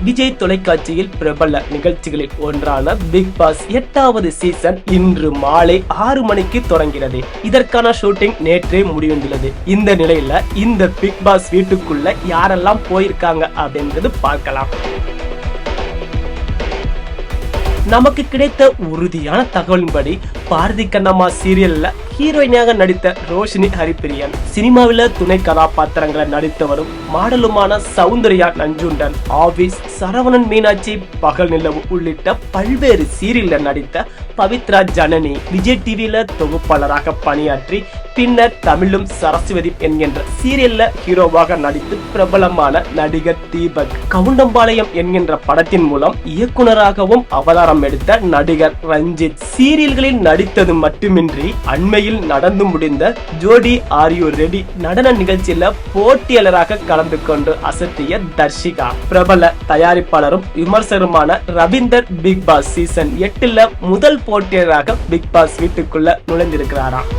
விஜய் தொலைக்காட்சியில் பிரபல நிகழ்ச்சிகளில் ஒன்றான பிக் பாஸ் 8வது சீசன் இன்று மாலை 6 மணிக்கு தொடங்கிறது. இதற்கான ஷூட்டிங் நேற்றே முடிவடைந்துள்ளது. இந்த நிலையில இந்த பிக் பாஸ் வீட்டுக்குள்ள யாரெல்லாம் போயிருக்காங்க அப்படின்றது பார்க்கலாம். நமக்கு கிடைத்த உறுதியான தகவலின்படி பாரதி கண்ணம்மா சீரியல்ல ஹீரோயினாக நடித்த ரோஷினி ஹரிப்பிரியன், சினிமாவில துணை கதாபாத்திரங்களை நடித்து வரும் மாடலுமான சௌந்தர்யா நஞ்சுண்டன், ஆபீஸ், சரவணன் மீனாட்சி, பகல் நிலவு உள்ளிட்ட பல்வேறு சீரியல்ல நடித்த பவித்ரா ஜனனி, விஜய் டிவியில தொகுப்பாளராக பணியாற்றி பின்னர் தமிழும் சரஸ்வதி என்கின்ற சீரியல்ல ஹீரோவாக நடித்து பிரபலமான நடிகர் தீபக், கவுண்டம்பாளையம் என்கின்ற படத்தின் மூலம் இயக்குனராகவும் அவதாரம் எடுத்த நடிகர் ரஞ்சித், சீரியல்களில் நடித்தது மட்டுமின்றி அண்மையில் நடந்து முடிந்த ஜோடி ஆர் யூ ரெடி நடன நிகழ்ச்சியில போட்டியாளராக கலந்து கொண்டு அசத்திய தர்ஷிகா, பிரபல தயாரிப்பாளரும் விமர்சகருமான ரவீந்தர் பிக் பாஸ் சீசன் 8ல முதல் போட்டியாளராக பிக் பாஸ் வீட்டுக்குள்ள நுழைந்திருக்கிறாராம்.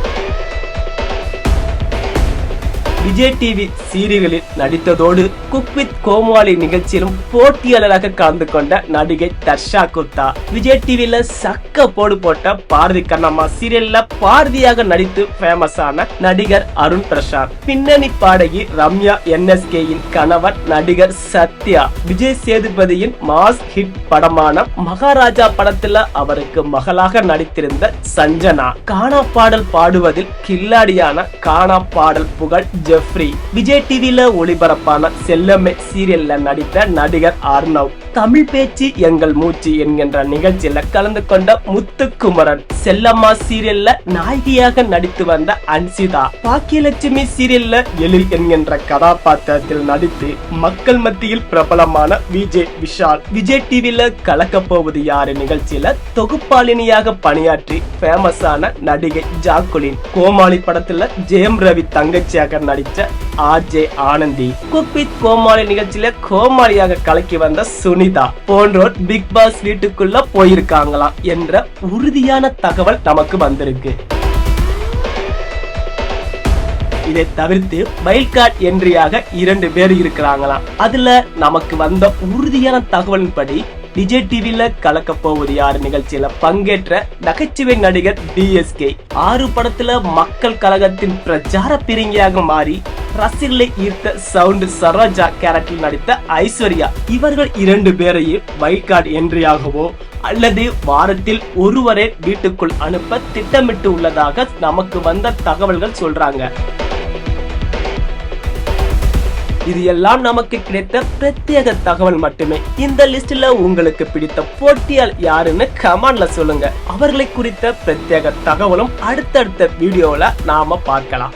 விஜய் டிவி சீரியல்களில் நடித்ததோடு குக் வித் கோமாளி நிகழ்ச்சியிலும் போட்டியாளராக கலந்து கொண்ட நடிகை தர்ஷா குப்தா, விஜய் டிவியில சக்க போடு போட்ட பாரதி கண்ணம்மா சீரியல்ல பாரதியாக நடித்து ஃபேமஸ் ஆன நடிகர் அருண் பிரசாத், பின்னணி பாடகி ரம்யா NSKயின் கணவர் நடிகர் சத்யா, விஜய் சேதுபதியின் மாஸ் ஹிட் படமான மகாராஜா படத்துல அவருக்கு மகளாக நடித்திருந்த சஞ்சனா, கானா பாடல் பாடுவதில் கில்லாடியான கானா பாடல் புகழ் ஜெஃப்ரி, விஜய் டிவியில ஒளிபரப்பான செல்லம்மை சீரியல்ல நடித்த நடிகர் ஆர்னவ், தமிழ் பேச்சு எங்கள் மூச்சு என்கின்ற நிகழ்ச்சியில கலந்து கொண்ட முத்துக்குமரன், செல்லம்மா சீரியல்ல நாயகியாக நடித்து வந்த அன்சிதா, பாக்கியலட்சுமி சீரியல்ல எழில் என்கின்ற கதாபாத்திரத்தில் நடித்து மக்கள் மத்தியில் பிரபலமான விஜய் விஷால், விஜய் டிவியில கலக்க போவது யாரு நிகழ்ச்சியில தொகுப்பாளினியாக பணியாற்றி ஃபேமஸ் ஆன நடிகை ஜாக்குலின், கோமாளி படத்துல ஜெயம் ரவி தங்கச்சியாக நடித்த RJ ஆனந்தி, குக் வித் கோமாளி நிகழ்ச்சியில கோமாளியாக கலக்கி வந்த சுனிதா போன்றோர் பிக் பாஸ் வீட்டுக்குள்ள போயிருக்காங்களாம் என்ற உறுதியான தகவல் நமக்கு வந்திருக்கு. இதை தவிர்த்து வைல்ட் கார்டு என்ட்ரியாக 2 பேர் இருக்கிறாங்களாம். அதுல நமக்கு வந்த உறுதியான தகவலின்படி விஜய் டிவியில கலக்க போவது யாரு நிகழ்ச்சியில பங்கேற்ற நகைச்சுவை நடிகர் DSK, 6 படத்துல மக்கள் கழகத்தின் பிரச்சார பிரிங்கியாக மாறி ரசிகர்களை ஈர்த்த சவுண்ட் சரோஜா கேரக்டரில் நடித்த ஐஸ்வர்யா, இவர்கள் 2 பேரையும் வைல்ட் கார்டு என்ட்ரியாகவோ அல்லது வாரத்தில் ஒருவரை வீட்டுக்குள் அனுப்ப திட்டமிட்டு உள்ளதாக நமக்கு வந்த தகவல்கள் சொல்றாங்க. இது எல்லாம் நமக்கு கிடைத்த பிரத்யேக தகவல் மட்டுமே. இந்த லிஸ்ட்ல உங்களுக்கு பிடித்த போட்டியாளர் யாருன்னு கமெண்ட்ல சொல்லுங்க. அவர்களை குறித்த பிரத்யேக தகவலும் அடுத்தடுத்த வீடியோல நாம பார்க்கலாம்.